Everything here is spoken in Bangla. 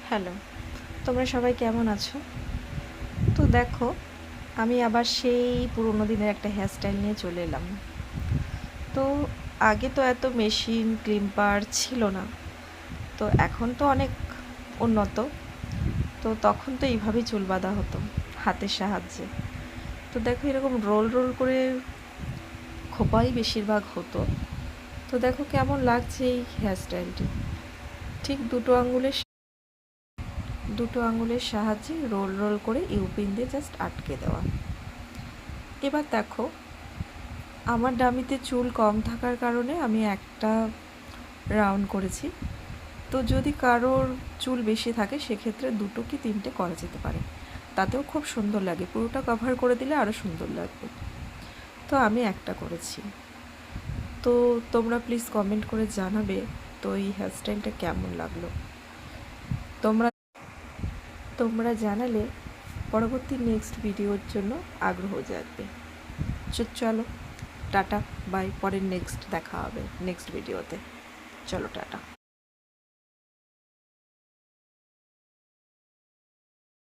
হ্যালো, তোমরা সবাই কেমন আছো? তো দেখো, আমি আবার সেই পুরোনো দিনের একটা হেয়ার স্টাইল নিয়ে চলে এলাম। তো আগে তো এত মেশিন ক্লিপার ছিল না, তো এখন তো অনেক উন্নত। তো তখন তো এইভাবেই চুল বাঁধা হতো হাতের সাহায্যে। তো দেখো, এরকম রোল রোল করে খোপাই বেশিরভাগ হতো। তো দেখো কেমন লাগছে এই হেয়ার স্টাইলটি। ঠিক দুটো আঙুলের সাহায্যে রোল রোল করে ইউপিন দিয়ে জাস্ট আটকে দেওয়া। এবার দেখো, আমার ডামিতে চুল কম থাকার কারণে আমি একটা রাউন্ড করেছি। তো যদি কারোর চুল বেশি থাকে সেক্ষেত্রে 2 কি 3টে করা যেতে পারে, তাতেও খুব সুন্দর লাগে। পুরোটা কভার করে দিলে আরও সুন্দর লাগবে। তো আমি একটা করেছি। তো তোমরা প্লিজ কমেন্ট করে জানাবে তো এই হেয়ারস্টাইলটা কেমন লাগলো। তোমরা তোমরা জানালে পরবর্তী নেক্সট ভিডিওর জন্য আগ্রহ জাগবে। চলো, টাটা, বাই। পরের নেক্সট দেখা হবে নেক্সট ভিডিওতে। চলো, টাটা।